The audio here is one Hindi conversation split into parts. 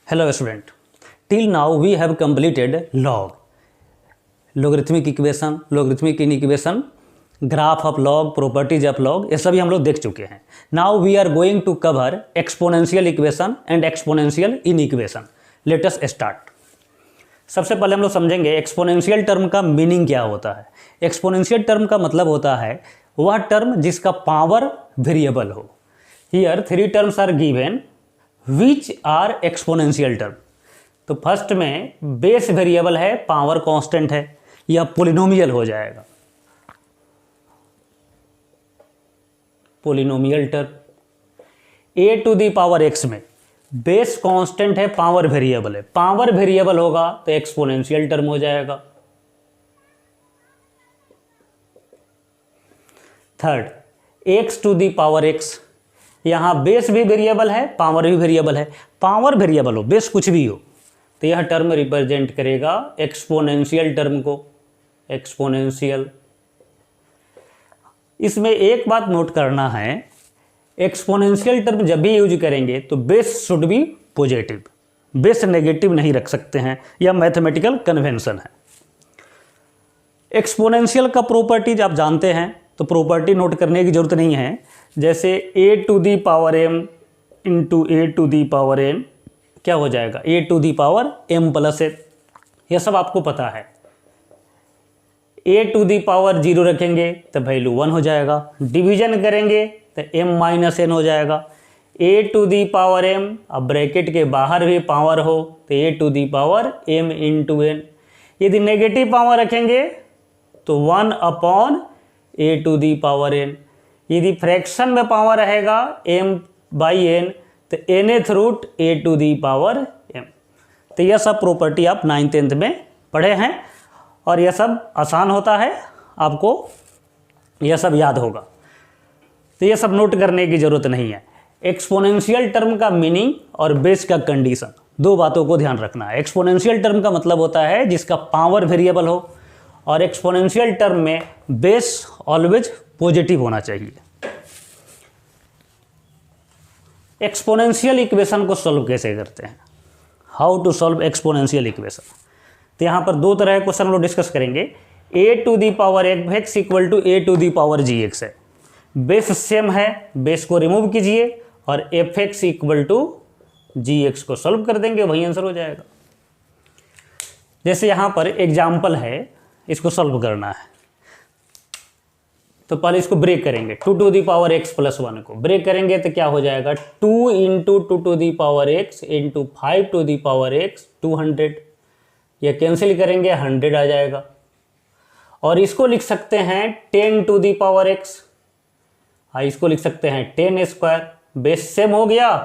Hello student. Till now we have completed log, logarithmic equation, logarithmic inequation, graph of log, properties of log, ये सभी हम लोग देख चुके हैं. Now we are going to cover exponential equation and exponential inequation. Let us start. सबसे पहले हम लोग समझेंगे एक्सपोनेंशियल टर्म का मीनिंग क्या होता है. एक्सपोनेंशियल टर्म का मतलब होता है वह टर्म जिसका पावर वेरिएबल हो. Here three terms are given which are exponential term. तो फर्स्ट में बेस वेरिएबल है, पावर कांस्टेंट है, या पोलिनोमियल हो जाएगा. Polynomial term A to the power x में बेस कांस्टेंट है, पावर वेरिएबल है. पावर वेरिएबल होगा तो एक्सपोनेंशियल टर्म हो जाएगा. Third x to the power x, यहाँ बेस भी वेरिएबल है, पावर भी वेरिएबल है. पावर वेरिएबल हो, बेस कुछ भी हो, तो यह टर्म रिप्रेजेंट करेगा एक्सपोनेंशियल टर्म को. एक्सपोनेंशियल. इसमें एक बात नोट करना है, एक्सपोनेंशियल टर्म जब भी यूज करेंगे तो base should be positive. Base negative नहीं रख सकते हैं, यह मैथमेटिकल कन्वेंशन है. एक्सपोनेंशियल का प्रॉपर्टीज आप जानते हैं, तो प्रॉपर्टी नोट करने की जरूरत नहीं है. जैसे a to the power m into a to the power n क्या हो जाएगा, a to the power m plus a. यह सब आपको पता है. ए टू दी पावर 0 रखेंगे तो वैल्यू 1 हो जाएगा. डिवीजन करेंगे तो m माइनस एन हो जाएगा. A to the power m, अब ब्रैकेट के बाहर भी पावर हो तो a to the power m into n. यदि नेगेटिव पावर रखेंगे तो 1 upon a to the power n. यदि फ्रैक्शन में पावर रहेगा m बाई एन तो nth root a to the power m. तो यह सब प्रॉपर्टी आप 9th 10th में पढ़े हैं और यह सब आसान होता है, आपको यह सब याद होगा. तो यह सब नोट करने की ज़रूरत नहीं है. एक्सपोनेंशियल टर्म का मीनिंग और बेस का कंडीशन, दो बातों को ध्यान रखना है. एक्सपोनेंशियल टर्म का मतलब होता है जिसका पावर वेरिएबल हो, और एक्सपोनेंशियल टर्म में बेस ऑलवेज पॉजिटिव होना चाहिए. एक्सपोनेंशियल इक्वेशन को सॉल्व कैसे करते हैं, how to solve exponential equation. तो यहाँ पर दो तरह के क्वेश्चन हम लोग डिस्कस करेंगे. A to the power f x equal to a to the power g x है. बेस सेम है, बेस को रिमूव कीजिए और f x equal to g x को सॉल्व कर देंगे, वही आंसर हो जाएगा. जैसे यहाँ पर एग्जाम्पल है, इसको सॉल्व करना है तो पहले इसको ब्रेक करेंगे. 2 to the power x plus 1 को ब्रेक करेंगे तो क्या हो जाएगा, 2 into 2 to the power x into 5 to the power x 200. यह कैंसिल करेंगे 100 आ जाएगा. और इसको लिख सकते हैं 10 टू दी पावर एक्स. इसको लिख सकते हैं 10 स्क्वायर. बेस सेम हो गया,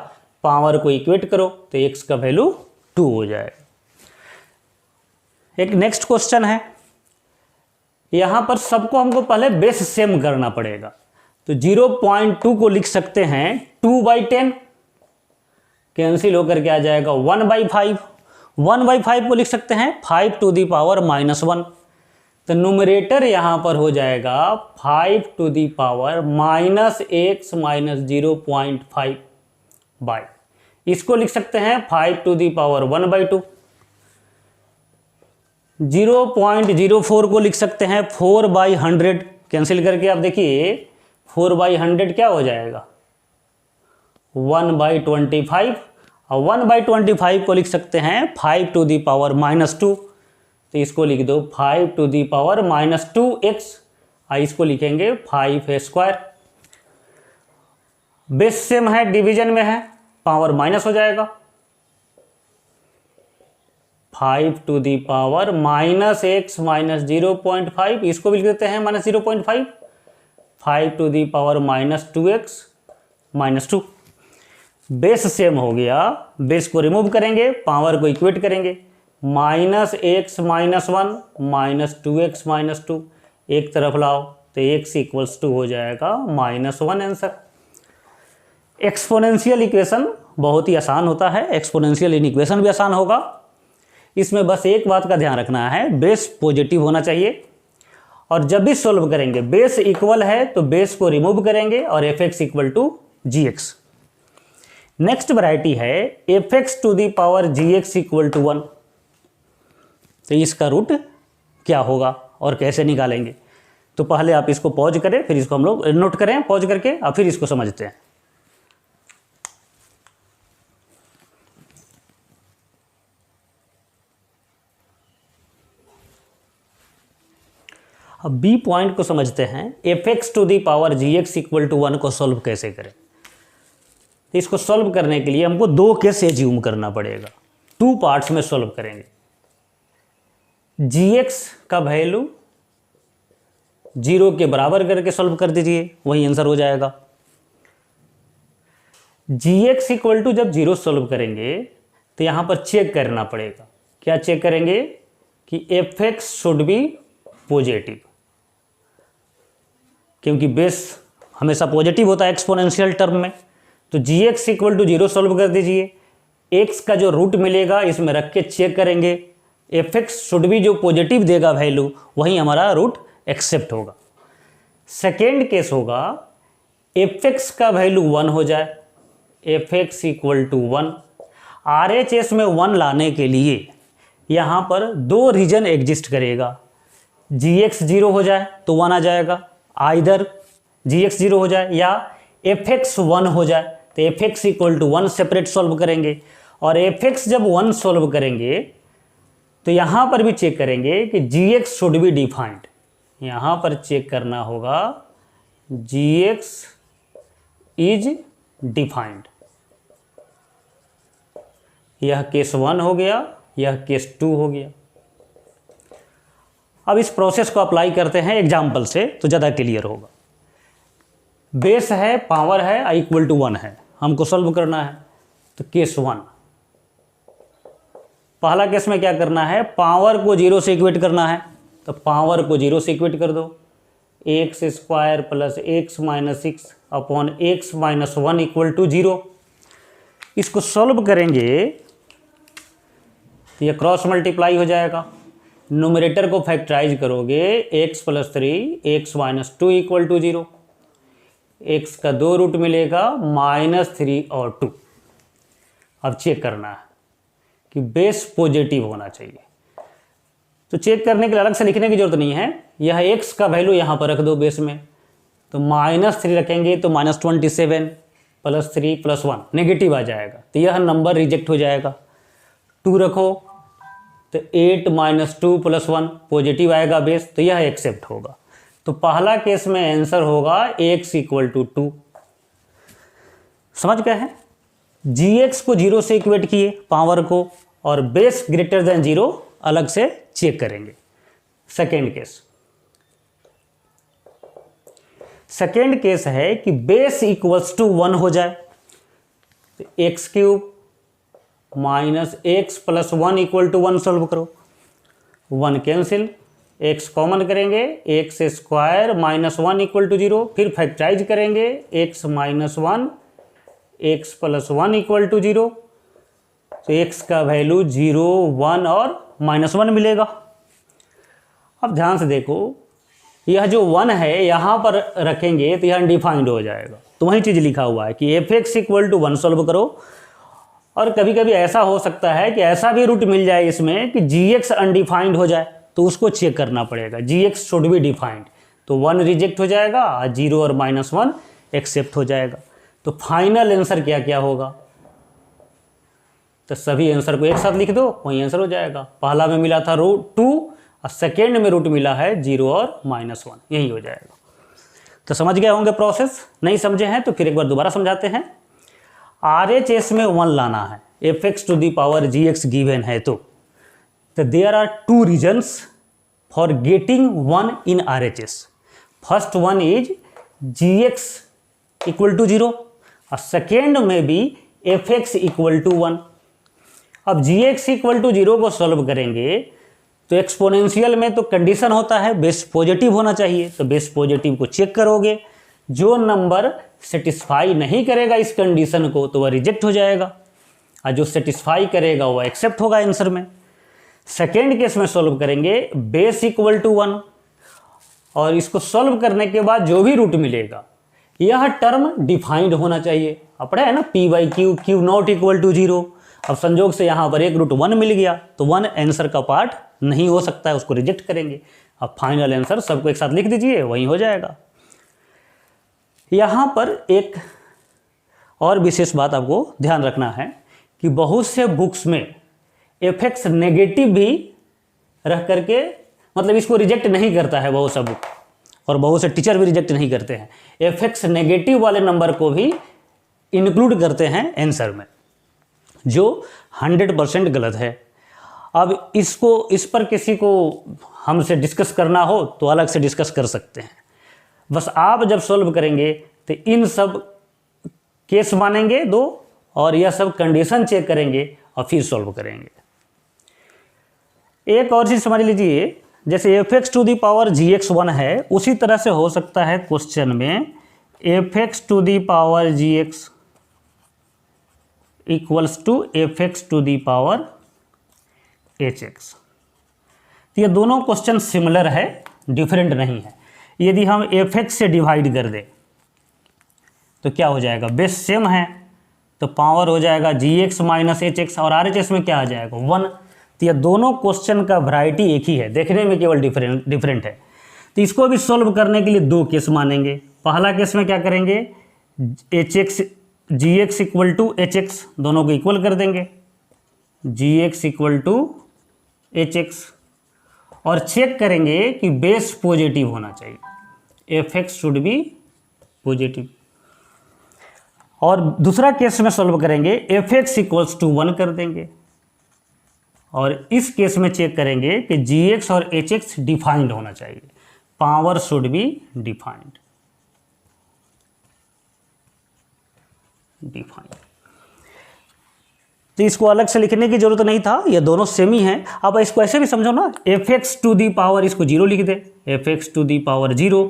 पावर को इक्वेट करो तो एक्स का वैल्यू 2 हो जाएगा. एक नेक्स्ट क्वेश्चन है, यहां पर सबको हमको पहले बेस सेम करना पड़ेगा. तो 0.2 को लिख सकते हैं 2/10, कैंसिल होकर के आ जाएगा 1/5. 1/5 को लिख सकते हैं 5 टू दी पावर माइनस 1. तो न्यूमरेटर यहां पर हो जाएगा 5 to the power minus x minus 0.5 by, इसको लिख सकते हैं 5 टू दी पावर 1/2. 0.04 को लिख सकते हैं 4/100, कैंसिल करके आप देखिए 4/100 क्या हो जाएगा 1/25. और 1/25 को लिख सकते हैं 5 टू दी पावर माइनस 2. तो इसको लिख दो 5 to the power minus 2x. इसको लिखेंगे 5 स्क्वायर. बेस सेम है, डिवीजन में है, पावर माइनस हो जाएगा. 5 to the power minus x minus 0.5, इसको भी लिख देते हैं minus 0.5. 5 to the power minus 2x minus 2. Base same हो गया, बेस को रिमूव करेंगे, पावर को इक्वेट करेंगे. Minus x minus 1 minus 2x minus 2, एक तरफ लाओ तो x इक्वल्स 2 हो जाएगा -1 आंसर. एक्सपोनेंशियल इक्वेशन बहुत ही आसान होता है, एक्सपोनेंशियल इक्वेशन भी आसान होगा. इसमें बस एक बात का ध्यान रखना है, बेस पॉजिटिव होना चाहिए. और जब भी सॉल्व करेंगे बेस इक्वल है तो बेस को रिमूव करेंगे और f x equal to g x. Next variety है f x to the power g x equal to 1। तो इसका रूट क्या होगा और कैसे निकालेंगे? तो पहले आप इसको पॉज करें, फिर इसको हम लोग नोट करें पॉज करके, और फिर इसको समझते हैं। अब बी पॉइंट को समझते हैं, f x to the power g x equal to 1 को सॉल्व कैसे करें। तो इसको सॉल्व करने के लिए हमको दो केस एज्यूम करना पड़ेगा, टू पार्ट्स में सॉल्व करेंगे। जी एक्स का वैल्यू 0 के बराबर करके सॉल्व कर दीजिए, वही आंसर हो जाएगा। जी एक्स इक्वल टू जब 0 सॉल्व करेंगे तो यहां पर चेक करना पड़ेगा। क्या चेक करेंगे? कि f x should B positive, क्योंकि बेस हमेशा पॉजिटिव होता है एक्सपोनेंशियल टर्म में। तो जी एक्स इक्वल टू 0 सॉल्व कर दीजिए, एक्स का जो रूट मिलेगा इसमें रख के चेक करेंगे, एफ एक्स शुड बी जो पॉजिटिव देगा वैल्यू वही हमारा रूट एक्सेप्ट होगा। सेकेंड केस होगा एफ एक्स का वैल्यू 1 हो जाए, f x equal to 1। R H S में 1 लाने के लिए यहाँ पर दो रीजन एग्जिस्ट करेगा, जी एक्स 0 हो जाए तो 1 आ जाएगा, आइदर जी एक्स 0 हो जाए या एफ एक्स 1 हो जाए तो f x equal to 1 separate solve करेंगे। और एफ एक्स जब 1 सॉल्व करेंगे तो यहाँ पर भी चेक करेंगे कि जी एक्स शुड बी डिफाइंड। यहाँ पर चेक करना होगा जी एक्स इज डिफाइंड। यह केस 1 हो गया, यह केस 2 हो गया। अब इस प्रोसेस को अप्लाई करते हैं एग्जाम्पल से तो ज़्यादा क्लियर होगा। बेस है, पावर है, आई इक्वल टू 1 है, हमको सॉल्व करना है। तो केस 1, पहला केस में क्या करना है? पावर को 0 से इक्वेट करना है। तो पावर को 0 से इक्वेट कर दो, x square plus x minus 6 upon x minus 1 equal to 0। इसको सॉल्व करेंगे तो यह क्रॉस मल्टीप्लाई हो जाएगा। न्यूमरेटर को फैक्टराइज करोगे, x plus 3 x minus 2 equal to 0। X का 2 रूट मिलेगा -3 और 2। अब चेक करना है कि बेस पॉजिटिव होना चाहिए। तो चेक करने के लिए अलग से लिखने की जरूरत नहीं है, यह एक्स का वैल्यू यहाँ पर रख दो बेस में। तो -3 रखेंगे तो -27 प्लस 3 प्लस 1 नेगेटिव आ जाएगा, तो यह नंबर रिजेक्ट हो जाएगा। 2 रखो तो 8 - 2 प्लस 1 पॉजिटिव आएगा बेस, तो यह एक्सेप्ट होगा। तो पहला केस में आंसर होगा x इक्वल टू 2। समझ गए हैं? जी एक्स को 0 से इक्वेट किए पावर को, और बेस ग्रेटर देन 0 अलग से चेक करेंगे। सेकेंड केस है कि बेस इक्वल्स टू 1 हो जाए। तो x cube minus x plus 1 equal to 1 solve करो, 1 कैंसिल, एक्स कॉमन करेंगे, x square minus 1 equal to 0, फिर फैक्टराइज करेंगे, x minus 1 x plus 1 equal to 0। तो एक्स का वैल्यू 0, 1 और -1 मिलेगा। अब ध्यान से देखो, यह जो 1 है यहाँ पर रखेंगे तो यह अनडिफाइंड हो जाएगा। तो वही चीज़ लिखा हुआ है कि f x equal to 1 solve करो। और कभी कभी ऐसा हो सकता है कि ऐसा भी रूट मिल जाए इसमें कि जी एक्स अनडिफाइंड हो जाए, तो उसको चेक करना पड़ेगा। जी एक्स शुड बी डिफाइंड, तो 1 रिजेक्ट हो जाएगा, 0 और -1 एक्सेप्ट हो जाएगा। तो फाइनल आंसर क्या क्या होगा? तो सभी आंसर को एक साथ लिख दो, वही आंसर हो जाएगा। पहला में मिला था रूट 2 और सेकेंड में रूट मिला है 0 और -1, यही हो जाएगा। तो समझ गए होंगे प्रोसेस? नहीं समझे हैं तो फिर एक बार दोबारा समझाते हैं। RHS में 1 लाना है, f x to the power g x given है तो there are 2 reasons for getting 1 in RHS। First one is g x equal to 0 और सेकेंड में भी एफ एक्स इक्वल टू 1। अब जी एक्स इक्वल टू 0 को सॉल्व करेंगे तो एक्सपोनेंशियल में तो कंडीशन होता है बेस पॉजिटिव होना चाहिए, तो बेस पॉजिटिव को चेक करोगे, जो नंबर सेटिस्फाई नहीं करेगा इस कंडीशन को तो वह रिजेक्ट हो जाएगा, और जो सेटिस्फाई करेगा वह एक्सेप्ट होगा आंसर में। सेकेंड केस में सॉल्व करेंगे बेस इक्वल टू 1, और इसको सॉल्व करने के बाद जो भी रूट मिलेगा यह टर्म डिफाइंड होना चाहिए, अब पढ़ा है ना, P by q, q not equal to 0। अब संजोग से यहाँ पर एक रूट 1 मिल गया तो 1 आंसर का पार्ट नहीं हो सकता है, उसको रिजेक्ट करेंगे। अब फाइनल आंसर सबको एक साथ लिख दीजिए, वही हो जाएगा। यहाँ पर एक और विशेष बात आपको ध्यान रखना है कि बहुत से बुक्स में एफएक्स नेगेटिव भी रख करके, मतलब इसको रिजेक्ट नहीं करता है बहुत सा बुक, और बहुत से टीचर भी रिजेक्ट नहीं करते हैं। एफएक्स नेगेटिव वाले नंबर को भी इंक्लूड करते हैं आंसर में, जो 100% गलत है। अब इस पर किसी को हमसे डिस्कस करना हो तो अलग से डिस्कस कर सकते हैं। बस आप जब सॉल्व करेंगे तो इन सब केस मानेंगे दो, और यह सब कंडीशन चेक करेंगे और फिर सॉल्व करेंगे। एक और चीज़ समझ लीजिए, जैसे fx to the power gx1 है, उसी तरह से हो सकता है क्वेश्चन में fx to the power gx equals to fx to the power hx। तो ये दोनों क्वेश्चन सिमिलर है, डिफरेंट नहीं है। यदि हम fx से डिवाइड कर दें तो क्या हो जाएगा, बेस सेम है तो पावर हो जाएगा gx माइनस hx, और RHS में क्या आ जाएगा 1। तो ये दोनों क्वेश्चन का वैरायटी एक ही है, देखने में केवल डिफरेंट है। तो इसको भी सॉल्व करने के लिए दो केस मानेंगे। पहला केस में क्या करेंगे, gx इक्वल टू hx, दोनों को इक्वल कर देंगे, gx इक्वल टू hx, और चेक करेंगे कि बेस पॉजिटिव होना चाहिए, fx शुड बी पॉजिटिव। और दूसरा केस में सॉल्व करेंगे, fx इक्वल्स टू 1 कर देंगे, और इस केस में चेक करेंगे कि gx और hx डिफाइंड होना चाहिए, पावर शुड बी डिफाइंड। तो इसको अलग से लिखने की जरूरत नहीं था, ये दोनों सेम ही हैं। अब इसको ऐसे भी समझो ना, fx टू दी पावर, इसको 0 लिख दे, fx टू दी पावर 0,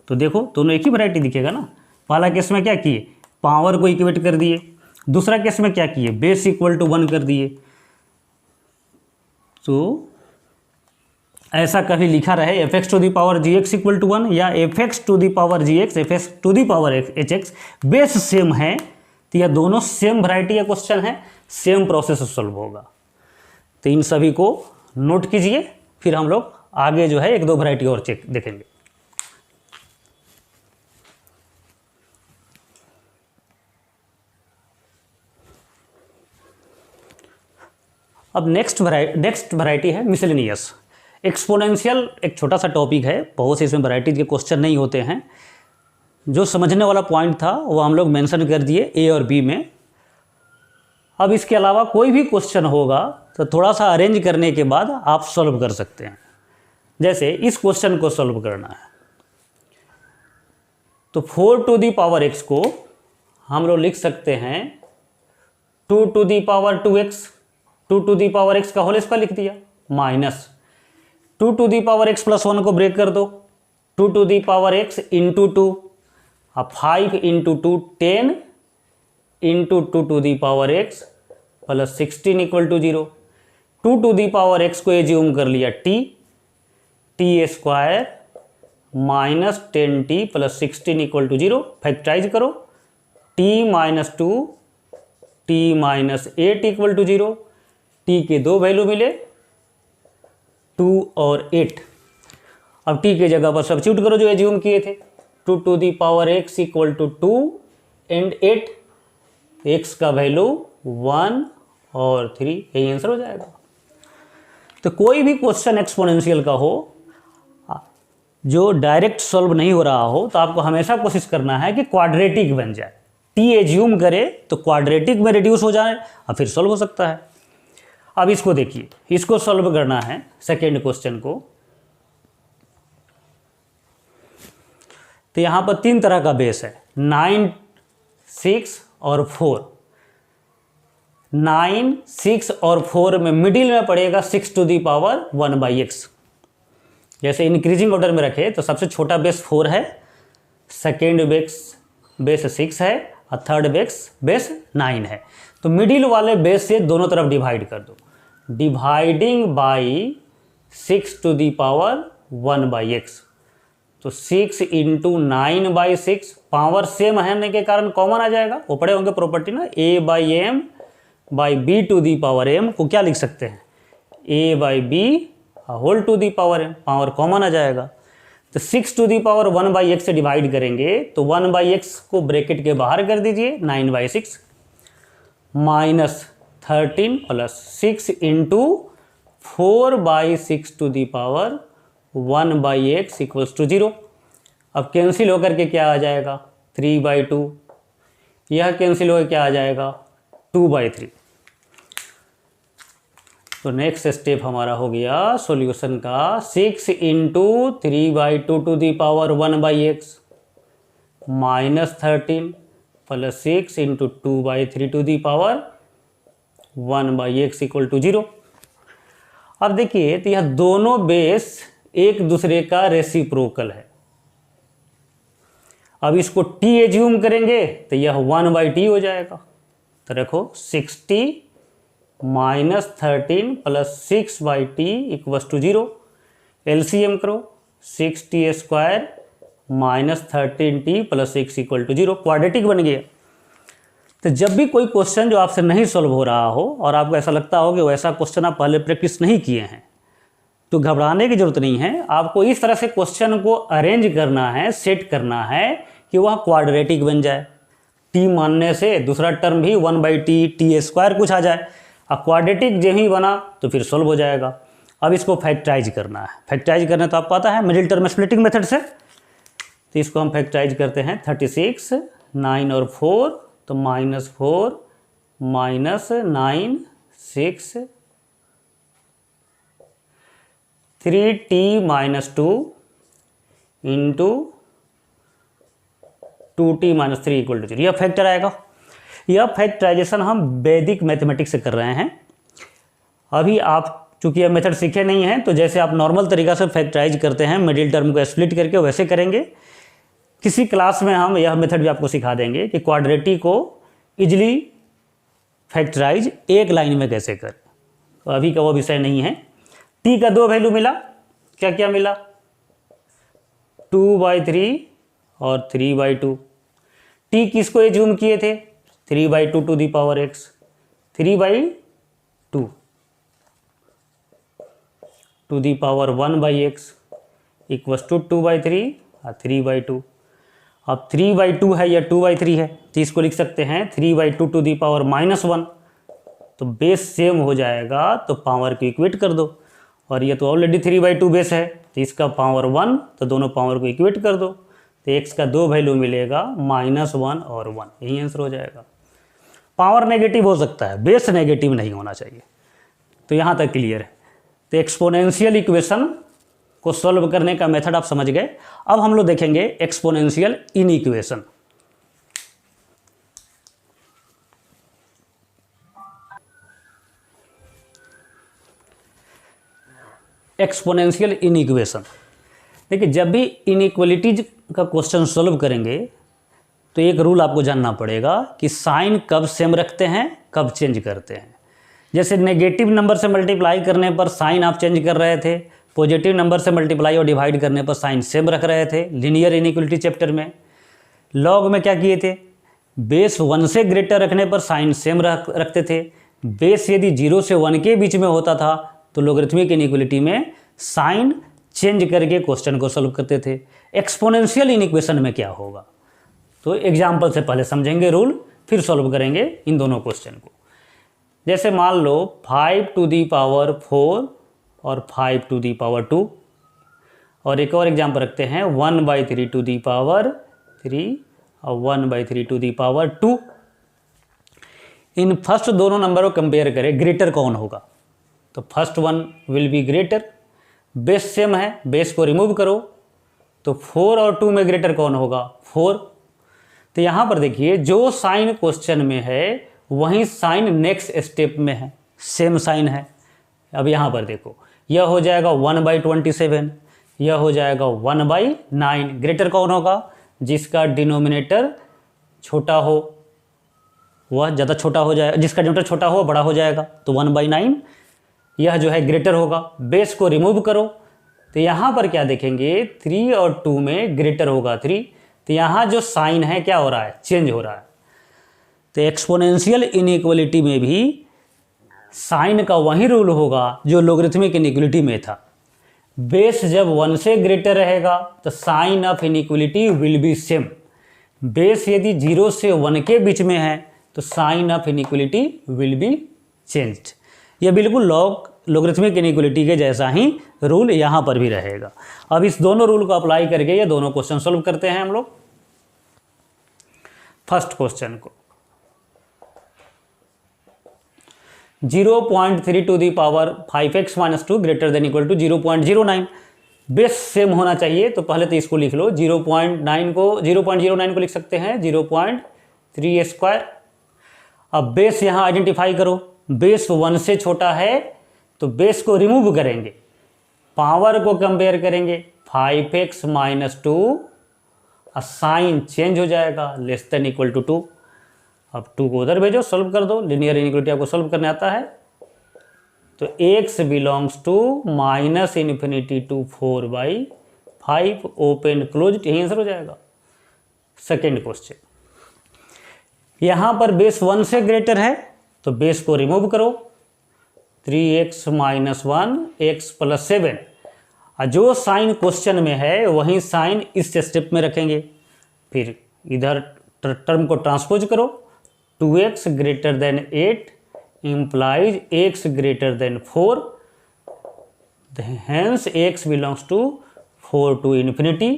तो देखो दोनों एक ही वैरायटी दिखेगा ना। पहला केस में क्या किए, पावर को इक्वेट कर दिए, दूसरा केस में क्या किए, बेस इक्वल टू 1 कर दिए। तो ऐसा कभी लिखा रहे fx to the power gx equal to 1 या fx to the power gx, fx to the power hx, base same है, तो यह दोनों सेम वैरायटी का क्वेश्चन है, सेम प्रोसेस सॉल्व होगा। तो इन सभी को नोट कीजिए, फिर हम लोग आगे जो है एक दो वैरायटी और चेक देखेंगे। अब नेक्स्ट वैरायटी है मिसलेनियस एक्सपोनेंशियल। एक छोटा सा टॉपिक है, बहुत से इसमें वैरायटीज के क्वेश्चन नहीं होते हैं। जो समझने वाला पॉइंट था वो हम लोग मेंशन कर दिए ए और बी में। अब इसके अलावा कोई भी क्वेश्चन होगा तो थोड़ा सा अरेंज करने के बाद आप सॉल्व कर सकते हैं। जैसे इस क्वेश्चन को सॉल्व करना है तो 4 टू दी पावर x को हम लोग लिख सकते हैं 2 to the power 2x, 2 to the power x का होल स्क्वायर लिख दिया, minus 2 to the power x plus 1 को ब्रेक कर दो, 2 to the power x into 2, अब 5 into 2 10 into 2 to the power x plus 16 equal to 0। 2 to the power x को एज्यूम कर लिया t square minus 10t plus 16 equal to 0। Factorize करो, t minus 2 t minus 8 equal to 0। t के दो वैल्यू मिले 2 और 8। अब t के जगह पर सब्स्टिट्यूट करो जो एज्यूम किए थे, 2 to the power x equal to 2 and 8, x का वैल्यू 1 और 3, यही आंसर हो जाएगा। तो कोई भी क्वेश्चन एक्सपोनेंशियल का हो जो डायरेक्ट सॉल्व नहीं हो रहा हो तो आपको हमेशा कोशिश करना है कि क्वाड्रेटिक बन जाए, टी एज्यूम करे तो क्वाड्रेटिक में रिड्यूस हो जाए और फिर सॉल्व हो सकता है। अब इसको देखिए, इसको सॉल्व करना है सेकेंड क्वेश्चन को। तो यहाँ पर 3 तरह का बेस है, 9, 6 और 4। 9, 6 और 4 में मिडिल में पड़ेगा 6 टू दी पावर 1/x। जैसे इंक्रीजिंग ऑर्डर में रखे तो सबसे छोटा बेस 4 है, सेकेंड बेस 6 है और थर्ड बेस 9 है। तो मिडिल वाले बेस से दोनों तरफ डिवाइड कर दो, dividing by 6 to the power 1/x। तो 6 इंटू 9/6, पावर सेम होने के कारण कॉमन आ जाएगा। वो पढ़े होंगे प्रॉपर्टी ना, a/m/b⁴ को क्या लिख सकते हैं, a/b² पावर कॉमन आ जाएगा। तो 6⁻1/x से डिवाइड करेंगे तो 1/x को ब्रैकेट के बाहर कर दीजिए, 9/6 minus 13 plus 6 into 4/6⁻1/x equals to 0। अब कैंसिल होकर के क्या आ जाएगा, 3/2, यह कैंसिल होकर क्या आ जाएगा, 2/3। तो नेक्स्ट स्टेप हमारा हो गया सॉल्यूशन का 6 into 3/2⁻1/x minus 13 plus 6 into 2/3⁻1/x equal to 0। अब देखिए तो यह दोनों बेस एक दूसरे का रेसिप्रोकल है। अब इसको t एज्यूम करेंगे तो यह 1/t हो जाएगा। तो देखो 60 minus 13 plus 6/t equals to 0। LCM करो, 6t² minus 13t plus 6 equal to 0, quadratic बन गया। तो जब भी कोई क्वेश्चन जो आपसे नहीं सॉल्व हो रहा हो और आपको ऐसा लगता हो कि वैसा क्वेश्चन आप पहले प्रैक्टिस नहीं किए हैं, तो घबराने की जरूरत नहीं है। आपको इस तरह से क्वेश्चन को अरेंज करना है, सेट करना है कि वह क्वाड्रेटिक बन जाए। t मानने से दूसरा टर्म भी 1/t t² कुछ आ जाए। अब क्वाड्रेटिक जब ही बना तो फिर सॉल्व हो जाएगा। अब इसको फैक्टराइज करना है। फैक्टराइज करना तो आपको पता है मिडिल टर्म स्प्लिटिंग मेथड से। तो इसको हम फैक्टराइज करते हैं, 36 9 और 4 तो -4 minus 9 6 3t-2 into 2t-3 equal to 0। यह फैक्टर आएगा। यह फैक्टराइजेशन हम वैदिक मैथमेटिक्स से कर रहे हैं। अभी आप चूंकि यह मेथड सीखे नहीं हैं तो जैसे आप नॉर्मल तरीका से फैक्टराइज करते हैं मिडिल टर्म को स्प्लिट करके, वैसे करेंगे। किसी क्लास में हम यह मेथड भी आपको सिखा देंगे कि क्वाड्रेटिक को इजिली फैक्टराइज एक लाइन में कैसे करें। तो अभी का वो विषय नहीं है। t का 2 वैल्यू मिला, क्या क्या मिला, 2/3 और 3/2। t किसको एज्यूम किए थे, 3/2 to the power x, 3/2 to the power 1/x equals to 2/3 और 3/2। अब 3/2 है या 2/3 है तो इसको लिख सकते हैं 3/2 टू दी पावर -1। तो बेस सेम हो जाएगा तो पावर को इक्वेट कर दो। और ये तो ऑलरेडी 3/2 बेस है तो इसका पावर 1, तो दोनों पावर को इक्वेट कर दो। तो x का 2 वैल्यू मिलेगा -1 और 1, यही आंसर हो जाएगा। पावर नेगेटिव हो सकता है, बेस नेगेटिव नहीं होना चाहिए। तो यहाँ तक क्लियर है। तो एक्सपोनेंशियल इक्वेशन को सॉल्व करने का मेथड आप समझ गए। अब हम लोग देखेंगे एक्सपोनेंशियल इनइक्वेशन। एक्सपोनेंशियल इनइक्वेशन देखिए, जब भी इनइक्वलिटीज का क्वेश्चन सॉल्व करेंगे तो एक रूल आपको जानना पड़ेगा कि साइन कब सेम रखते हैं, कब चेंज करते हैं। जैसे नेगेटिव नंबर से मल्टीप्लाई करने पर साइन आप चेंज कर रहे थे, पॉजिटिव नंबर से मल्टीप्लाई और डिवाइड करने पर साइन सेम रख रहे थे। लीनियर इनइक्वलिटी चैप्टर में लॉग में क्या किए थे, बेस 1 से ग्रेटर रखने पर साइन सेम रखते थे। बेस यदि 0 से 1 के बीच में होता था तो लोगरिथमिक इनइक्वलिटी में साइन चेंज करके क्वेश्चन को सॉल्व करते थे। एक्सपोनेंशियल इनइक्वेशन में क्या होगा, तो एग्जाम्पल से पहले समझेंगे रूल, फिर सॉल्व करेंगे इन दोनों क्वेश्चन को। जैसे मान लो 5 टू दी पावर 4 और 5 टू दी पावर 2, और एक और एग्जाम्पल रखते हैं 1/3 टू दी पावर 3 और 1/3 टू दी पावर 2। इन फर्स्ट दोनों नंबर को कंपेयर करें, ग्रेटर कौन होगा, तो first one will be greater. Base same है, बेस को रिमूव करो तो 4 और 2 में ग्रेटर कौन होगा, 4। तो यहाँ पर देखिए जो साइन क्वेश्चन में है वहीं साइन नेक्स्ट स्टेप में है, सेम साइन है। अब यहाँ पर देखो यह हो जाएगा 1/27, यह हो जाएगा 1/9। ग्रेटर कौन होगा, जिसका डिनोमिनेटर छोटा हो वह ज़्यादा छोटा हो जाएगा, जिसका डिनोमिनेटर छोटा हो बड़ा हो जाएगा, तो 1/9 यह जो है ग्रेटर होगा। बेस को रिमूव करो तो यहाँ पर क्या देखेंगे 3 और 2 में ग्रेटर होगा 3, तो यहाँ जो साइन है क्या हो रहा है, चेंज हो रहा है। तो एक्सपोनेंशियल इनइक्वलिटी में भी साइन का वही रूल होगा जो लोगरिथमिक इनइक्वलिटी में था। बेस जब 1 से ग्रेटर रहेगा तो sign of inequality will be same. Base यदि 0 से 1 के बीच में है तो sign of inequality will be changed. यह बिल्कुल लोगरिथमिक इनइक्वलिटी के जैसा ही रूल यहाँ पर भी रहेगा। अब इस दोनों रूल को अप्लाई करके ये दोनों क्वेश्चन सॉल्व करते हैं हम लोग। फर्स्ट क्वेश्चन को 0.3 to the power 5x minus 2 greater than equal to 0.09। Base same होना चाहिए, तो पहले तो इसको लिख लो 0.9 को लिख सकते हैं 0.3 स्क्वायर। अब बेस यहाँ आइडेंटिफाई करो, बेस 1 से छोटा है तो बेस को रिमूव करेंगे, पावर को कंपेयर करेंगे 5x माइनस 2, साइन चेंज हो जाएगा लेस देन इक्वल टू 2। अब 2 को उधर भेजो, सॉल्व कर दो, लीनियर इनइक्वलिटी आपको सॉल्व करने आता है। तो x belongs to minus infinity to 4/5 open close, यही आंसर हो जाएगा। सेकेंड क्वेश्चन, यहाँ पर बेस 1 से ग्रेटर है तो बेस को रिमूव करो, 3x माइनस 1 x प्लस 7। जो साइन क्वेश्चन में है वही साइन इस स्टेप में रखेंगे, फिर इधर टर्म को ट्रांसपोज करो, 2x greater than 8 implies x greater than 4, hence x belongs to 4 to infinity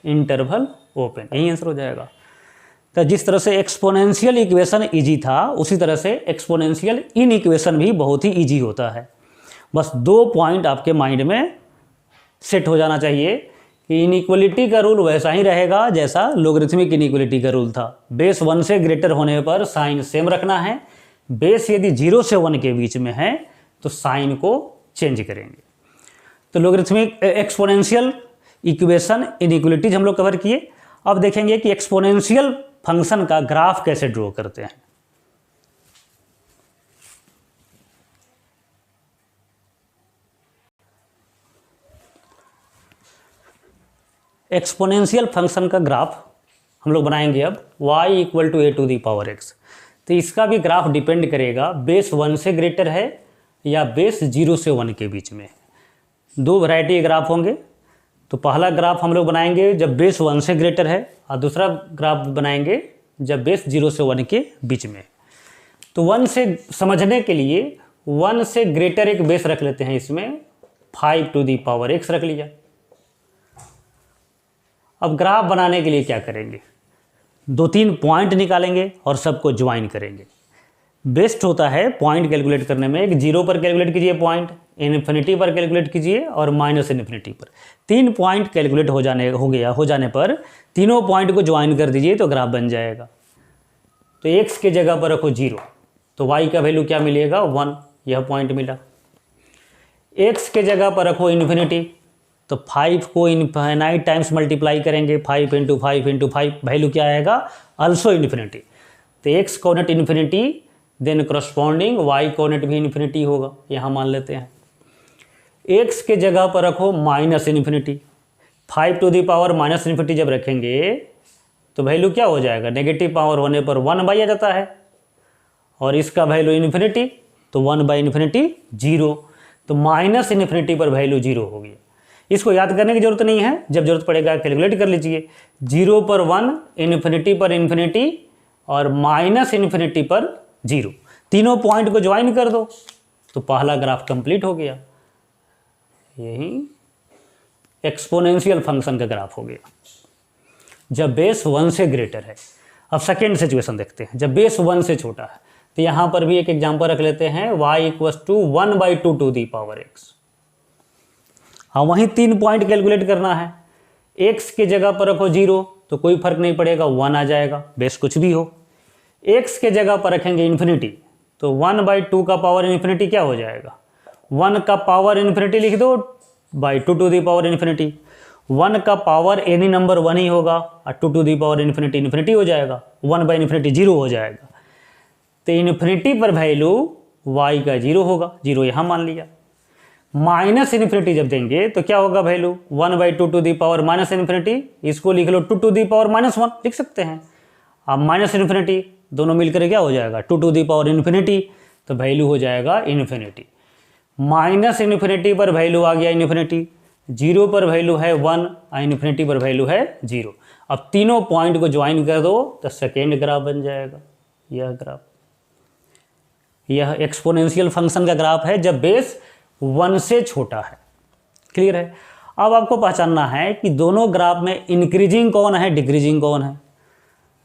interval open, यही आंसर हो जाएगा। तो जिस तरह से एक्सपोनेंशियल इक्वेशन इजी था उसी तरह से एक्सपोनेंशियल इन इक्वेशन भी बहुत ही इजी होता है। बस 2 पॉइंट आपके माइंड में सेट हो जाना चाहिए कि इनइक्वलिटी का रूल वैसा ही रहेगा जैसा लोगरिथमिक इनइक्वलिटी का रूल था। बेस 1 से ग्रेटर होने पर साइन सेम रखना है, बेस यदि 0 से 1 के बीच में है तो साइन को चेंज करेंगे। तो लोगरिथमिक एक्सपोनेंशियल इक्वेशन इनइक्वलिटीज हम लोग कवर किए। अब देखेंगे कि एक्सपोनेंशियल फंक्शन का ग्राफ कैसे ड्रॉ करते हैं। एक्सपोनेंशियल फंक्शन का ग्राफ हम लोग बनाएंगे अब y equal to a to the power x। तो इसका भी ग्राफ डिपेंड करेगा बेस 1 से ग्रेटर है या बेस 0 से 1 के बीच में। 2 वैरायटी के ग्राफ होंगे। तो पहला ग्राफ हम लोग बनाएंगे जब बेस 1 से ग्रेटर है और दूसरा ग्राफ बनाएंगे जब बेस 0 से 1 के बीच में। तो 1 से समझने के लिए 1 से ग्रेटर एक बेस रख लेते हैं, इसमें 5 टू दी पावर x रख लिया। अब ग्राफ बनाने के लिए क्या करेंगे, 2-3 पॉइंट निकालेंगे और सबको ज्वाइन करेंगे। बेस्ट होता है पॉइंट कैलकुलेट करने में, एक 0 पर कैलकुलेट कीजिए पॉइंट, इन्फिनिटी पर कैलकुलेट कीजिए और माइनस इन्फिनिटी पर। 3 पॉइंट कैलकुलेट हो जाने पर तीनों पॉइंट को ज्वाइन कर दीजिए तो ग्राफ बन जाएगा। तो x के जगह पर रखो 0, तो y का वैल्यू क्या मिलेगा 1, यह पॉइंट मिला। x के जगह पर रखो इन्फिनिटी, तो 5 को इनफाइनाइट टाइम्स मल्टीप्लाई करेंगे, 5 × 5 × 5 वैल्यू क्या आएगा अल्सो इन्फिनिटी। तो x coordinate infinity then corresponding y coordinate भी इन्फिनिटी होगा, यहाँ मान लेते हैं। x के जगह पर रखो minus infinity, 5 to the power minus infinity जब रखेंगे तो वैल्यू क्या हो जाएगा, नेगेटिव पावर होने पर 1/a जाता है और इसका वैल्यू इन्फिनिटी, तो 1/∞ 0, तो माइनस इन्फिनिटी पर वैल्यू 0 हो गया। इसको याद करने की जरूरत नहीं है, जब जरूरत पड़ेगा कैलकुलेट कर लीजिए। 0 पर 1, इन्फिनिटी पर इन्फिनिटी और माइनस इन्फिनिटी पर 0, तीनों पॉइंट को ज्वाइन कर दो तो पहला ग्राफ कंप्लीट हो गया। यही एक्सपोनेंशियल फंक्शन का ग्राफ हो गया जब बेस 1 से ग्रेटर है। अब सेकेंड सिचुएशन देखते हैं जब बेस 1 से छोटा है। तो यहाँ पर भी एक एग्जांपल रख लेते हैं, y equals to 1/2 to the power x। हाँ, वहीं 3 पॉइंट कैलकुलेट करना है। x के जगह पर रखो 0 तो कोई फर्क नहीं पड़ेगा, 1 आ जाएगा, बेस कुछ भी हो। x के जगह पर रखेंगे इन्फिनिटी, तो 1/2 का पावर इन्फिनिटी क्या हो जाएगा, 1 का पावर इन्फिनिटी लिख दो /2 टू दी पावर इन्फिनिटी। 1 का पावर एनी नंबर 1 ही होगा और 2 to the power infinity infinity हो जाएगा, 1/∞ 0 हो जाएगा। तो इन्फिनिटी पर वैल्यू y का 0 होगा, 0 यहाँ मान लिया। माइनस इन्फिनिटी जब देंगे तो क्या होगा value 1/2 to the power minus infinity, इसको लिख लो 2 टू दी पावर -1 लिख सकते हैं। अब माइनस इन्फिनिटी दोनों मिलकर क्या हो जाएगा 2 टू दी पावर इन्फिनिटी, तो वैल्यू हो जाएगा इन्फिनिटी। माइनस इन्फिनिटी पर वैल्यू आ गया इन्फिनिटी, 0 पर वैल्यू है 1 और इन्फिनिटी पर वैल्यू है 0। अब तीनों पॉइंट को ज्वाइन कर दो तो सेकेंड ग्राफ बन जाएगा। यह ग्राफ, यह एक्सपोनेंशियल फंक्शन का ग्राफ है जब बेस 1 से छोटा है। क्लियर है। अब आपको पहचानना है कि दोनों ग्राफ में इंक्रीजिंग कौन है डिक्रीजिंग कौन है।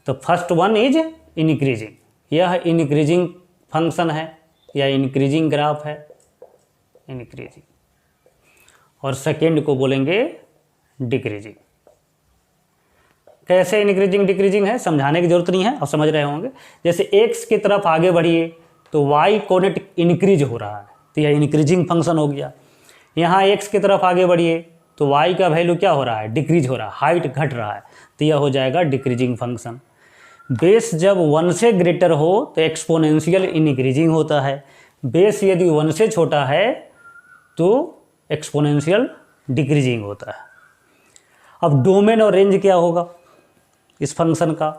तो फर्स्ट वन इज इंक्रीजिंग, यह इंक्रीजिंग फंक्शन है या इंक्रीजिंग ग्राफ है, इंक्रीजिंग। और सेकेंड को बोलेंगे डिक्रीजिंग। कैसे इंक्रीजिंग डिक्रीजिंग है समझाने की जरूरत नहीं है, आप समझ रहे होंगे। जैसे x की तरफ आगे बढ़िए तो y कोऑर्डिनेट इंक्रीज हो रहा है, तो यह इंक्रीजिंग फंक्शन हो गया। यहाँ x की तरफ आगे बढ़िए तो y का वैल्यू क्या हो रहा है डिक्रीज हो रहा है, हाइट घट रहा है, तो यह हो जाएगा डिक्रीजिंग फंक्शन। बेस जब 1 से ग्रेटर हो तो एक्सपोनेंशियल इंक्रीजिंग होता है, बेस यदि 1 से छोटा है तो एक्सपोनेंशियल डिक्रीजिंग होता है। अब डोमेन और रेंज क्या होगा इस फंक्शन का।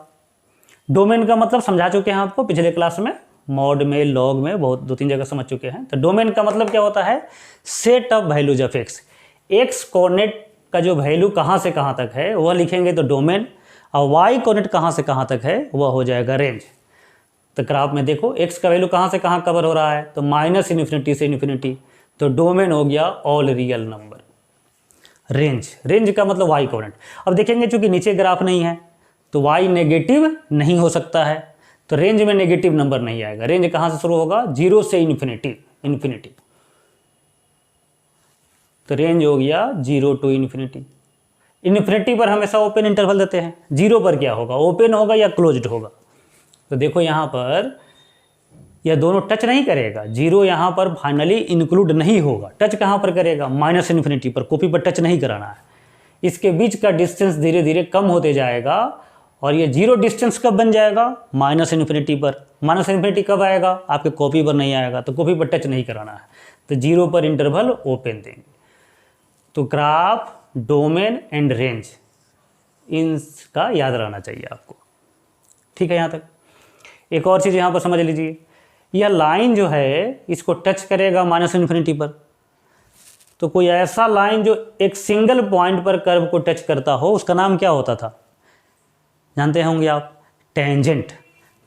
डोमेन का मतलब समझा चुके हैं आपको पिछले क्लास में, मॉड में लॉग में बहुत 2-3 जगह समझ चुके हैं। तो डोमेन का मतलब क्या होता है set of values of x coordinate का जो वैल्यू कहाँ से कहाँ तक है वह लिखेंगे तो डोमेन, और वाई कोऑर्डिनेट कहाँ से कहाँ तक है वह हो जाएगा रेंज। तो ग्राफ में देखो एक्स का वैल्यू कहाँ से कहाँ कवर हो रहा है तो माइनस इन्फिनिटी से इन्फिनिटी, तो डोमेन हो गया ऑल रियल नंबर। रेंज का मतलब वाई कोऑर्डिनेट। अब देखेंगे चूंकि नीचे ग्राफ नहीं है तो y नेगेटिव नहीं हो सकता है, तो रेंज में नेगेटिव नंबर नहीं आएगा। रेंज कहाँ से शुरू होगा 0 से इन्फिनिटी, तो रेंज हो गया 0 टू इन्फिनिटी। इन्फिनिटी पर हमेशा ओपन इंटरवल देते हैं, 0 पर क्या होगा ओपन होगा या क्लोज्ड होगा। तो देखो यहाँ पर यह दोनों टच नहीं करेगा, 0 यहाँ पर फाइनली इंक्लूड नहीं होगा। टच कहाँ पर करेगा माइनस इन्फिनिटी पर, कॉपी पर टच नहीं कराना है। इसके बीच का डिस्टेंस धीरे धीरे कम होते जाएगा और ये 0 डिस्टेंस कब बन जाएगा माइनस इन्फिनिटी पर। माइनस इन्फिनिटी कब आएगा आपके कॉपी पर नहीं आएगा, तो कॉपी पर टच नहीं कराना है, तो 0 पर इंटरवल ओपन देंगे। तो ग्राफ डोमेन एंड रेंज इनका याद रहना चाहिए आपको। ठीक है। यहाँ तक एक और चीज़ यहाँ पर समझ लीजिए, यह लाइन जो है इसको टच करेगा माइनस इन्फिनिटी पर, तो कोई ऐसा लाइन जो एक सिंगल पॉइंट पर कर्व को टच करता हो उसका नाम क्या होता था जानते होंगे आप, टेंजेंट।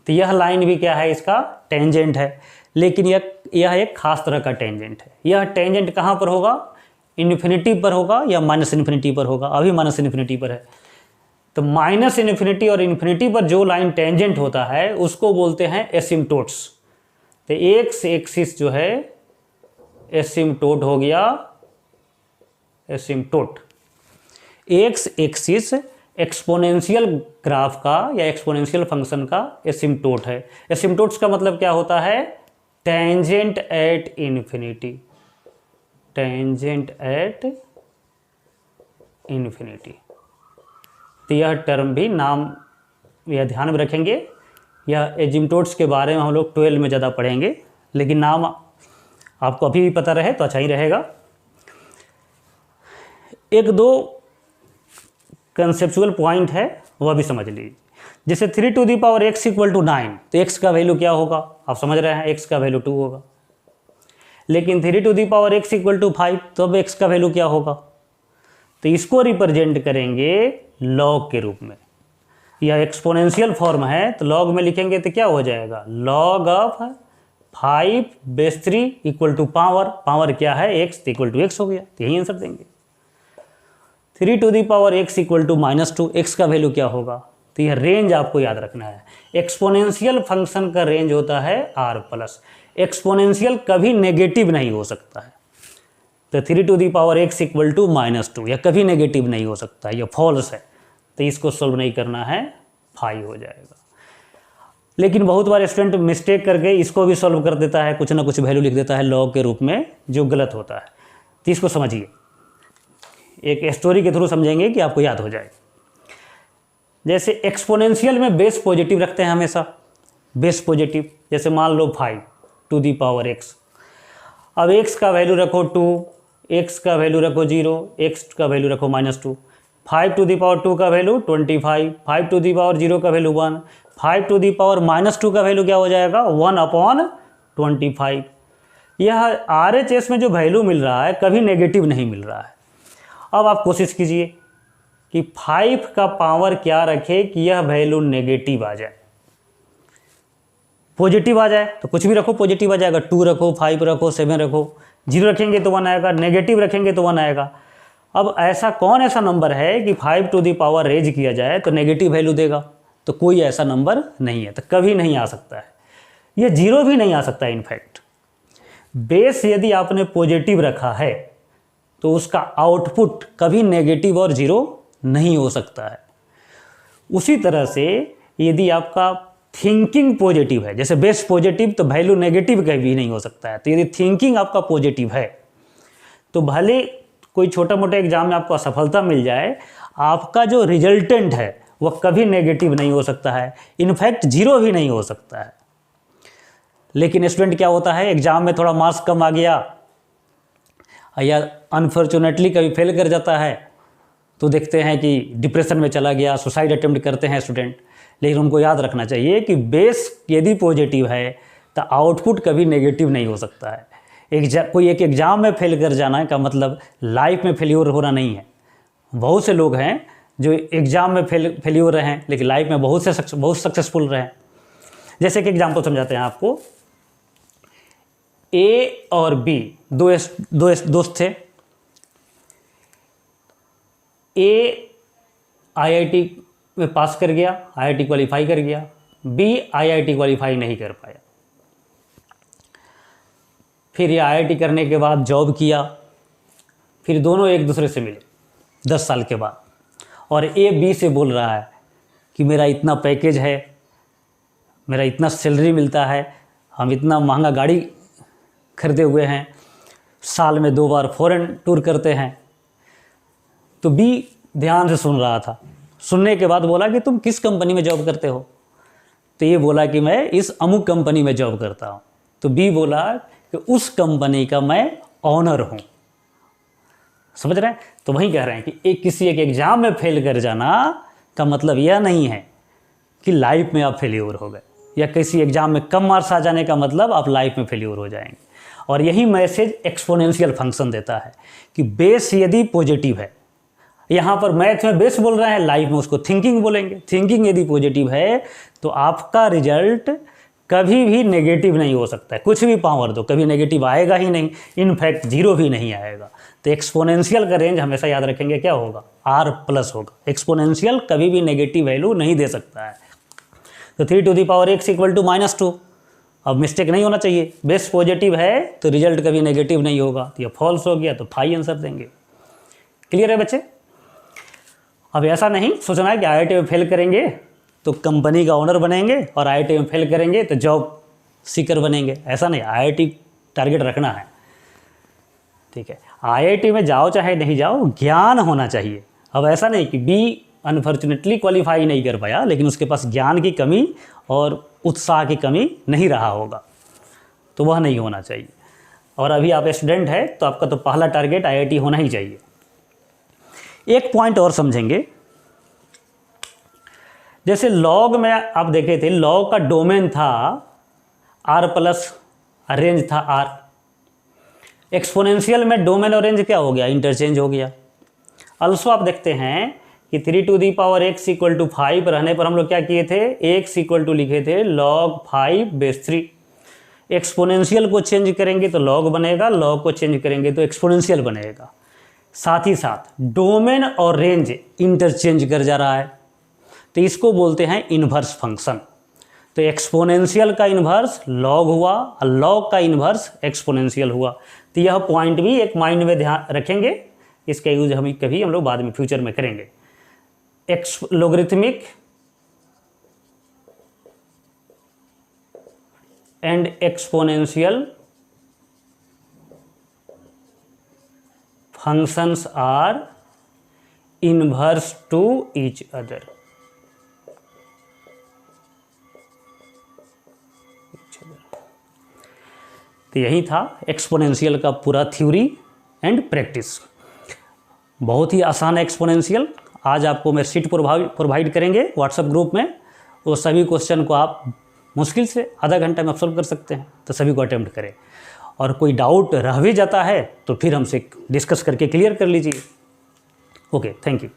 तो यह लाइन भी क्या है इसका टेंजेंट है, लेकिन यह एक खास तरह का टेंजेंट है। यह टेंजेंट कहाँ पर होगा इन्फिनिटी पर होगा या माइनस इन्फिनिटी पर होगा, अभी माइनस इन्फिनिटी पर है। तो माइनस इन्फिनिटी और इन्फिनिटी पर जो लाइन टेंजेंट होता है उसको बोलते हैं एसिम्टोट्स। तो एक्स एक्सिस जो है एसिम्टोट हो गया, asymptote. X axis exponential graph का या एक्सपोनेंशियल फंक्शन का एसिम्टोट है। एसिम्टोट्स का मतलब क्या होता है tangent at infinity, tangent at infinity. तो यह टर्म भी नाम यह ध्यान में रखेंगे, यह एसिम्टोट्स के बारे में हम लोग 12 में ज़्यादा पढ़ेंगे, लेकिन नाम आपको अभी भी पता रहे तो अच्छा ही रहेगा। एक दो कंसेप्चुअल पॉइंट है वह भी समझ लीजिए। जैसे 3 to the power x equal to 9, तो x का वैल्यू क्या होगा आप समझ रहे हैं, x का वैल्यू 2 होगा। लेकिन 3 to the power x equal to 5, तो अब x का वैल्यू क्या होगा, तो इसको रिप्रेजेंट करेंगे लॉग के रूप में। यह एक्सपोनेंशियल फॉर्म है तो लॉग में लिखेंगे तो क्या हो जाएगा log of 5/3 equal to power क्या है x इक्वल टू x हो गया, तो यही आंसर देंगे। 3 to the power x equal to -2, x का वैल्यू क्या होगा, तो यह रेंज आपको याद रखना है। एक्सपोनेंशियल फंक्शन का रेंज होता है r+। एक्सपोनेंशियल कभी नेगेटिव नहीं हो सकता है, तो 3 to the power x equal to -2 यह कभी नेगेटिव नहीं हो सकता है, यह फॉल्स है, तो इसको सॉल्व नहीं करना है 5 हो जाएगा। लेकिन बहुत बार स्टूडेंट मिस्टेक करके इसको भी सॉल्व कर देता है, कुछ ना कुछ वैल्यू लिख देता है लॉग के रूप में, जो गलत होता है। तो इसको समझिए, एक स्टोरी के थ्रू समझेंगे कि आपको याद हो जाए। जैसे एक्सपोनेंशियल में बेस पॉजिटिव रखते हैं हमेशा, बेस पॉजिटिव। जैसे मान लो 5 टू दी पावर x, अब x का वैल्यू रखो 2, x का वैल्यू रखो 0, x का वैल्यू रखो -2, 5 टू दी पावर 2 का वैल्यू 25, 5 टू दी पावर 0 का वैल्यू 1, 5 टू दी पावर -2 का वैल्यू क्या हो जाएगा 1/25। यह RHS में जो वैल्यू मिल रहा है कभी नेगेटिव नहीं मिल रहा है। अब आप कोशिश कीजिए कि 5 का पावर क्या रखे कि यह वैल्यू नेगेटिव आ जाए, पॉजिटिव आ जाए तो कुछ भी रखो पॉजिटिव आ जाएगा, 2 रखो, 5 रखो, 7 रखो, 0 रखेंगे तो 1 आएगा, नेगेटिव रखेंगे तो 1 आएगा। अब ऐसा कौन ऐसा नंबर है कि 5 टू दी पावर रेज किया जाए तो नेगेटिव वैल्यू देगा? तो कोई ऐसा नंबर नहीं है, तो कभी नहीं आ सकता है, ये 0 भी नहीं आ सकता है। इनफैक्ट बेस यदि आपने पॉजिटिव रखा है तो उसका आउटपुट कभी नेगेटिव और 0 नहीं हो सकता है। उसी तरह से यदि आपका थिंकिंग पॉजिटिव है, जैसे बेस पॉजिटिव तो वैल्यू नेगेटिव कभी नहीं हो सकता है, तो यदि थिंकिंग आपका पॉजिटिव है तो भले कोई छोटा मोटा एग्जाम में आपको असफलता मिल जाए, आपका जो रिजल्टेंट है वह कभी नेगेटिव नहीं हो सकता है, इनफैक्ट 0 भी नहीं हो सकता है। लेकिन स्टूडेंट क्या होता है, एग्जाम में थोड़ा मार्क्स कम आ गया या अनफॉर्चुनेटली कभी फेल कर जाता है तो देखते हैं कि डिप्रेशन में चला गया, सुसाइड अटेम्प्ट करते हैं स्टूडेंट। लेकिन उनको याद रखना चाहिए कि बेस यदि पॉजिटिव है तो आउटपुट कभी नेगेटिव नहीं हो सकता है। कोई एक एग्ज़ाम में फेल कर जाना का मतलब लाइफ में फेल्योर होना नहीं है। बहुत से लोग हैं जो एग्ज़ाम में फेल्योर रहे हैं लेकिन लाइफ में बहुत सक्सेसफुल रहे हैं। जैसे कि एग्जाम्पल समझाते हैं आपको, ए और बी दो दोस्त थे। ए आईआईटी में पास कर गया, आईआईटी क्वालिफाई कर गया, बी आईआईटी क्वालिफाई नहीं कर पाया। फिर ये आईआईटी करने के बाद जॉब किया, फिर दोनों एक दूसरे से मिले 10 साल के बाद, और ए बी से बोल रहा है कि मेरा इतना पैकेज है, मेरा इतना सैलरी मिलता है, हम इतना महंगा गाड़ी खरीदे हुए हैं, साल में 2 बार फॉरेन टूर करते हैं। तो बी ध्यान से सुन रहा था, सुनने के बाद बोला कि तुम किस कंपनी में जॉब करते हो? तो ये बोला कि मैं इस अमुक कंपनी में जॉब करता हूँ। तो बी बोला कि उस कंपनी का मैं ऑनर हूँ। समझ रहे हैं? तो वही कह रहे हैं कि किसी एक एग्ज़ाम में फेल कर जाना का मतलब यह नहीं है कि लाइफ में आप फेल्योर हो गए, या किसी एग्ज़ाम में कम मार्क्स आ जाने का मतलब आप लाइफ में फेल्योर हो जाएंगे। और यही मैसेज एक्सपोनेंशियल फंक्शन देता है कि बेस यदि पॉजिटिव है, यहाँ पर मैथ में बेस बोल रहे हैं, लाइफ में उसको थिंकिंग बोलेंगे। थिंकिंग यदि पॉजिटिव है तो आपका रिजल्ट कभी भी नेगेटिव नहीं हो सकता है। कुछ भी पावर दो, कभी नेगेटिव आएगा ही नहीं, इनफैक्ट 0 भी नहीं आएगा। तो एक्सपोनेंशियल का रेंज हमेशा याद रखेंगे क्या होगा, R+ होगा। एक्सपोनेंशियल कभी भी नेगेटिव वैल्यू नहीं दे सकता है। तो 3 टू दी पावर x = -2। अब मिस्टेक नहीं होना चाहिए, बेस पॉजिटिव है तो रिजल्ट कभी नेगेटिव नहीं होगा। तो ये फॉल्स हो गया तो फाई आंसर देंगे। क्लियर है बच्चे? अब ऐसा नहीं सोचना है कि आईआईटी में फेल करेंगे तो कंपनी का ओनर बनेंगे और आईआईटी में फेल करेंगे तो जॉब सीकर बनेंगे, ऐसा नहीं। आईआईटी टारगेट रखना है, ठीक है। आईआईटी में जाओ चाहे नहीं जाओ, ज्ञान होना चाहिए। अब ऐसा नहीं कि बी अनफॉर्चुनेटली क्वालिफाई नहीं कर पाया लेकिन उसके पास ज्ञान की कमी और उत्साह की कमी नहीं रहा होगा, तो वह नहीं होना चाहिए। और अभी आप स्टूडेंट है तो आपका तो पहला टारगेट आईआईटी होना ही चाहिए। एक पॉइंट और समझेंगे, जैसे लॉग में आप देखे थे, लॉग का डोमेन था R+, रेंज था R। एक्सपोनेंशियल में डोमेन और रेंज क्या हो गया, इंटरचेंज हो गया। अल्सो आप देखते हैं कि 3 टू दी पावर x = 5 रहने पर हम लोग क्या किए थे, x = लिखे थे log 5/3। एक्सपोनेंशियल को चेंज करेंगे तो लॉग बनेगा, लॉग को चेंज करेंगे तो एक्सपोनेंशियल बनेगा। साथ ही साथ डोमेन और रेंज इंटरचेंज कर जा रहा है, तो इसको बोलते हैं इन्वर्स फंक्शन। तो एक्सपोनेंशियल का इन्वर्स लॉग हुआ और लॉग का इन्वर्स एक्सपोनेंशियल हुआ। तो यह पॉइंट भी एक माइंड में ध्यान रखेंगे, इसका यूज हम लोग बाद में फ्यूचर में करेंगे। Logarithmic and exponential functions are inverse to each other। तो यही था एक्सपोनेंशियल का पूरा थ्योरी एंड प्रैक्टिस। बहुत ही आसान है एक्सपोनेंशियल। आज आपको मैं शीट प्रोवाइड करेंगे व्हाट्सएप ग्रुप में, वो सभी क्वेश्चन को आप मुश्किल से आधा घंटा में आप सॉल्व कर सकते हैं, तो सभी को अटेम्प्ट करें। और कोई डाउट रह भी जाता है तो फिर हमसे डिस्कस करके क्लियर कर लीजिए। Okay, thank you.